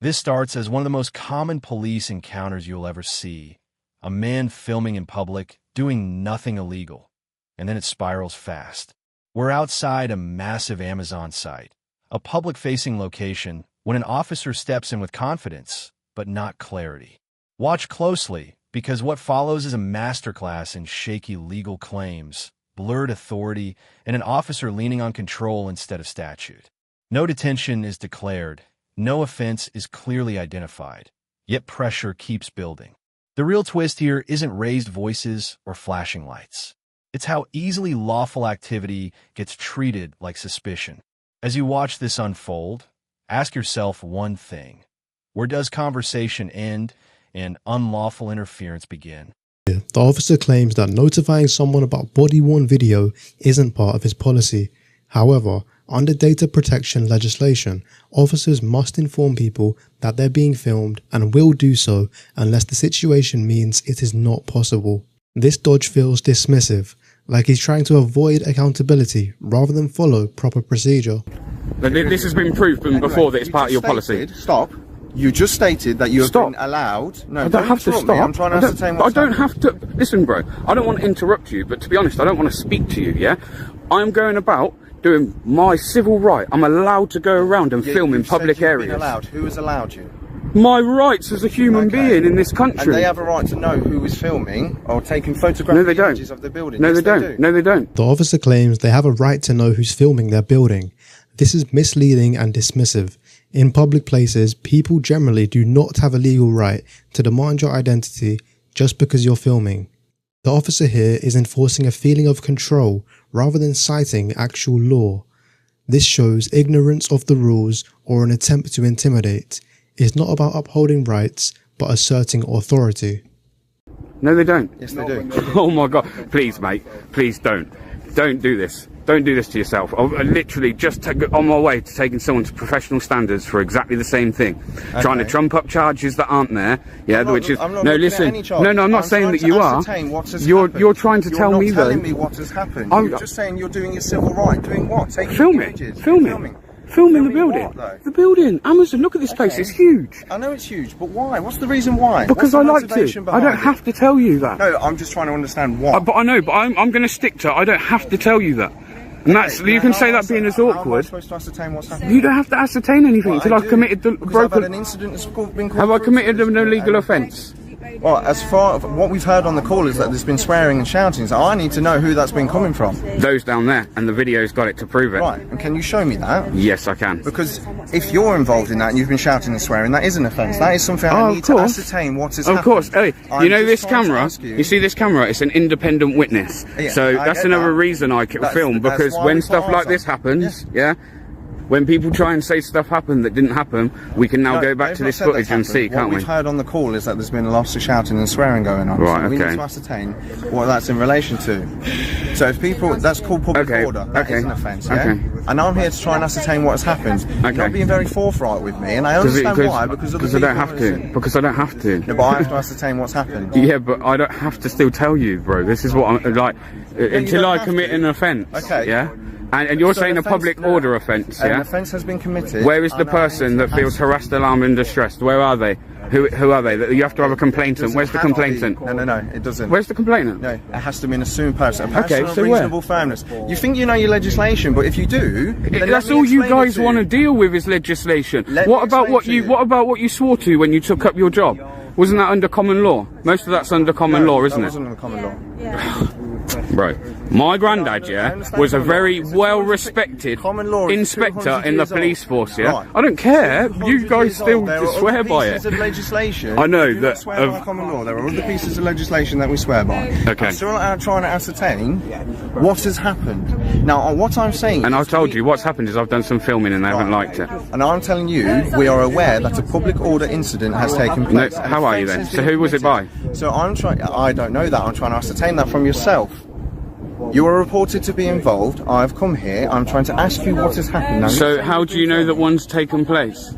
This starts as one of the most common police encounters you'll ever see. A man filming in public, doing nothing illegal. And then it spirals fast. We're outside a massive Amazon site, a public-facing location, when an officer steps in with confidence, but not clarity. Watch closely, because what follows is a masterclass in shaky legal claims, blurred authority, and an officer leaning on control instead of statute. No detention is declared. No offense is clearly identified. Yet pressure keeps building. The real twist here isn't raised voices or flashing lights. It's how easily lawful activity gets treated like suspicion. As you watch this unfold, ask yourself one thing. Where does conversation end and unlawful interference begin? The officer claims that notifying someone about body-worn video isn't part of his policy. However, under data protection legislation, officers must inform people that they're being filmed and will do so unless the situation means it is not possible. This dodge feels dismissive, like he's trying to avoid accountability rather than follow proper procedure. This has been proven before that it's part of your policy. Stop. You just stated that you have been allowed. No, I don't have to stop. I'm trying to ascertain what's happening. I don't have to. Listen, bro. I don't want to interrupt you, but to be honest, I don't want to speak to you. Yeah, I'm going about doing my civil right. I'm allowed to go around and film in public areas. Allowed. Who has allowed you? My rights as a human being in this country. And they have a right to know who is filming or taking photographic images of the building. No, they don't. No, they don't. The officer claims they have a right to know who's filming their building. This is misleading and dismissive. In public places, people generally do not have a legal right to demand your identity just because you're filming. The officer here is enforcing a feeling of control rather than citing actual law. This shows ignorance of the rules or an attempt to intimidate. It's not about upholding rights, but asserting authority. No, they don't. Yes, they do. Oh my God. Please, mate. Please don't. Don't do this. Don't do this to yourself. I'm literally just on my way to taking someone to professional standards for exactly the same thing. Okay. Trying to trump up charges that aren't there. Yeah, which is no. Listen, no. I'm not saying that you are. You're trying to tell me though. You're not telling me what has happened. You're just saying you're doing your civil right. Doing what? Filming the building. The building. Amazon. Look at this place. It's huge. I know it's huge, but why? What's the reason why? Because I like to. I don't have to tell you that. No, I'm just trying to understand why. But I know. But I'm going to stick to it. I don't have to tell you that. And that's, you can say that being as awkward. How am I supposed to ascertain what's happening? You don't have to ascertain anything until I've committed the I've had an incident that's been called. Have I committed an illegal offence? Well, as far as what we've heard on the call is that there's been swearing and shouting, so I need to know who that's been coming from. Those down there, and the video's got it to prove it. Right, and can you show me that? Yes, I can. Because if you're involved in that and you've been shouting and swearing, that is an offence. That is something I need to ascertain what has happened. Of course. Hey, you know this camera? You see this camera? It's an independent witness. Yeah, so that's another reason I film, because when stuff like this happens, yeah, when people try and say stuff happened that didn't happen, we can now go back to this footage and see, can't we? What we've heard on the call is that there's been lots of shouting and swearing going on. Right, so we need to ascertain what that's in relation to. So if people, that's called public order. That is an offence, yeah? And I'm here to try and ascertain what has happened. You're not being very forthright with me, and I understand why, because I don't have to. Because I don't have to. No, but I have to ascertain what's happened. Yeah, but I don't have to still tell you, bro. This is what I'm like, until I commit an offence. Okay. Yeah? And you're saying a public order offence, yeah? An offence has been committed. Where is the person that feels harassed, alarmed and distressed? Where are they? Who are they? You have to have a complainant. Where's the complainant? No, it doesn't. Where's the complainant? No, it has to be an assumed person. A person of reasonable firmness. You think you know your legislation, but if you do, that's all you guys want to deal with is legislation. What about what you swore to when you took up your job? Wasn't that under common law? Most of that's under common law, isn't it? That wasn't under common law. Right. My granddad, was a very well-respected inspector in the police force, yeah? I don't care. You guys still swear by it. There are other pieces of legislation. I know that. Swear by common law. There are other pieces of legislation that we swear by. Okay. I'm still trying to ascertain what has happened. Now, what I'm saying. And I've told you what's happened is I've done some filming and they haven't liked it. And I'm telling you, we are aware that a public order incident has taken place. No, how are you then? So who was it by? So I don't know that. I'm trying to ascertain that from yourself. You are reported to be involved. I've come here. I'm trying to ask you what has happened. Now, so how do you know that one's taken place?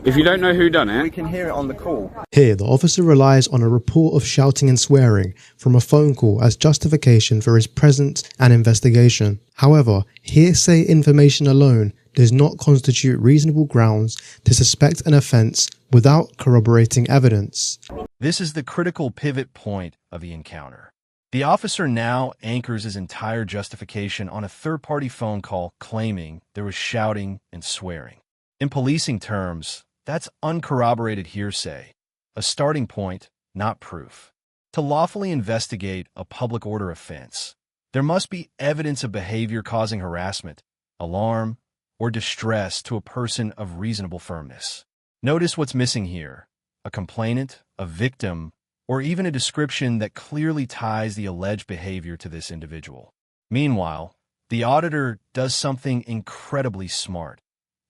If you don't know who done it... We can hear it on the call. Here, the officer relies on a report of shouting and swearing from a phone call as justification for his presence and investigation. However, hearsay information alone does not constitute reasonable grounds to suspect an offence without corroborating evidence. This is the critical pivot point of the encounter. The officer now anchors his entire justification on a third-party phone call claiming there was shouting and swearing. In policing terms, that's uncorroborated hearsay, a starting point, not proof. To lawfully investigate a public order offense, there must be evidence of behavior causing harassment, alarm, or distress to a person of reasonable firmness. Notice what's missing here: a complainant, a victim, or even a description that clearly ties the alleged behavior to this individual. Meanwhile, the auditor does something incredibly smart.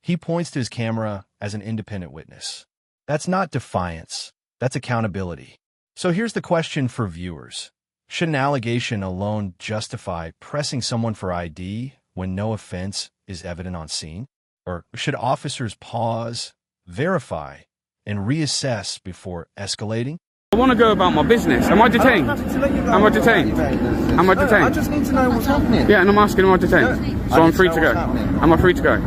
He points to his camera as an independent witness. That's not defiance, that's accountability. So here's the question for viewers. Should an allegation alone justify pressing someone for ID when no offense is evident on scene? Or should officers pause, verify, and reassess before escalating? I want to go about my business. Am I detained? Am I detained? Am I detained? I just need to know what's happening. Yeah, and I'm asking, am I detained? So I'm free to go. Am I free to go?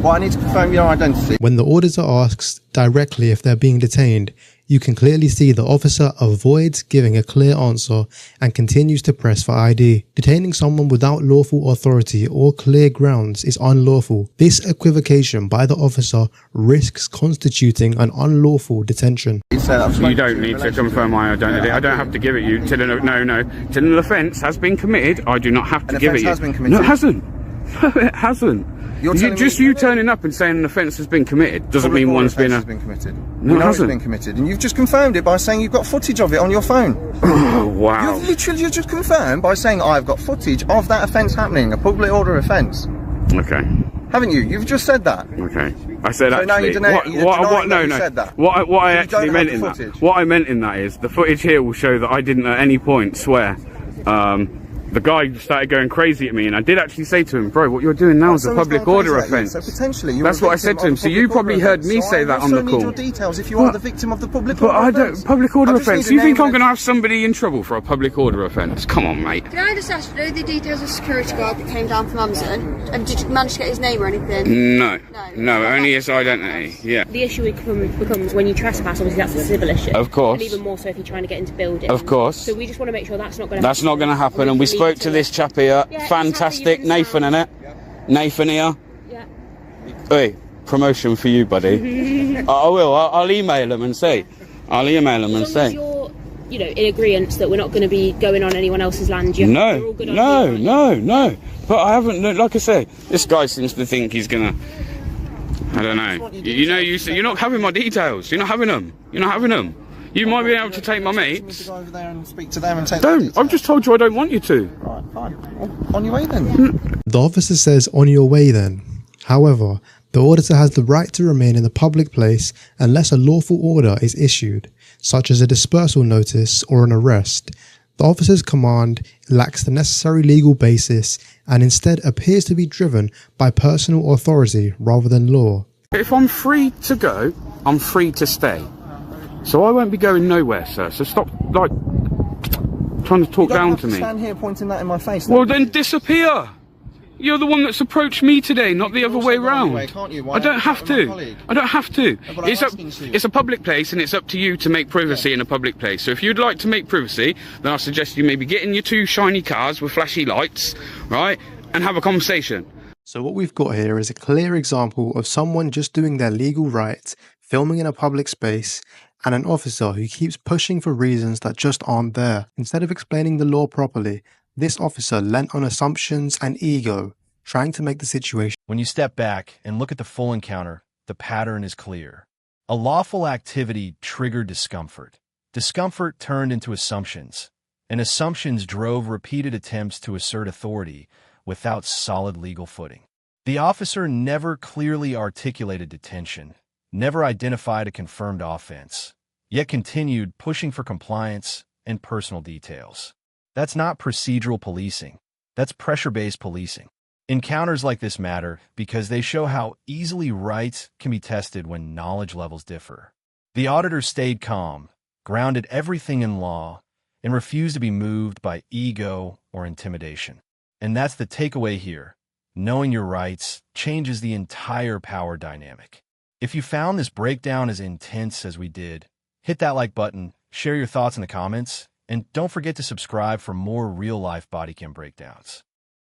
Well, I need to confirm your identity. When the auditor asks directly if they're being detained, you can clearly see the officer avoids giving a clear answer and continues to press for ID. Detaining someone without lawful authority or clear grounds is unlawful. This equivocation by the officer risks constituting an unlawful detention. You don't need to confirm my identity. I don't have to give it you till an offence has been committed. I do not have to give it you. Has been committed. No, it hasn't. No, it hasn't. You turning up and saying an offence has been committed doesn't mean one's been committed. No, it hasn't. It's been committed, and you've just confirmed it by saying you've got footage of it on your phone. Oh, wow. You've literally just confirmed by saying I've got footage of that offence happening, a public order offence. Okay. Haven't you? You've just said that. Okay. I said so actually. Said that. What I actually meant in that. What I meant in that is the footage here will show that I didn't at any point swear. The guy started going crazy at me, and I did actually say to him, bro, what you're doing now is a public order offence. So potentially you're That's what I said to him. So you probably heard me say that on the call. I also need your details if you are the victim of the public order offence. Public order offence? You think I'm going to have somebody in trouble for a public order offence? Come on, mate. Can I just ask, the details of the security guard that came down from Amazon? And did you manage to get his name or anything? No, only his identity, yeah. The issue becomes when you trespass, obviously that's a civil issue. Of course. And even more so if you're trying to get into buildings. Of course. So we just want to make sure that's not going to happen. That's not going to happen, and we spoke to this chap here, fantastic, Nathan, innit? Nathan here. Yeah. Hey, promotion for you, buddy. I will, I'll email him and say. As you're, in agreement that we're not going to be going on anyone else's land. No. But I haven't, like I say, this guy seems to think he's going to, I don't know. You're not having my details. You're not having them. You might be able to take my mates. Go over there and speak to them and take Don't. I've just told you I don't want you to. Right, fine. On your way then. The officer says on your way then. However, the auditor has the right to remain in the public place unless a lawful order is issued, such as a dispersal notice or an arrest. The officer's command lacks the necessary legal basis and instead appears to be driven by personal authority rather than law. If I'm free to go, I'm free to stay. So I won't be going nowhere, sir. So stop, trying to talk down to me. Stand here pointing that in my face. Well, then disappear. You're the one that's approached me today, not the other way round. I don't have to. I don't have to. It's a public place, and it's up to you to make privacy in a public place. So if you'd like to make privacy, then I suggest you maybe get in your two shiny cars with flashy lights, right, and have a conversation. So what we've got here is a clear example of someone just doing their legal right, filming in a public space, and an officer who keeps pushing for reasons that just aren't there. Instead of explaining the law properly, this officer lent on assumptions and ego, trying to make the situation. When you step back and look at the full encounter, the pattern is clear. A lawful activity triggered discomfort. Discomfort turned into assumptions, and assumptions drove repeated attempts to assert authority without solid legal footing. The officer never clearly articulated detention, never identified a confirmed offense, yet continued pushing for compliance and personal details. That's not procedural policing. That's pressure-based policing. Encounters like this matter because they show how easily rights can be tested when knowledge levels differ. The auditor stayed calm, grounded everything in law, and refused to be moved by ego or intimidation. And that's the takeaway here. Knowing your rights changes the entire power dynamic. If you found this breakdown as intense as we did, hit that like button, share your thoughts in the comments, and don't forget to subscribe for more real-life body cam breakdowns.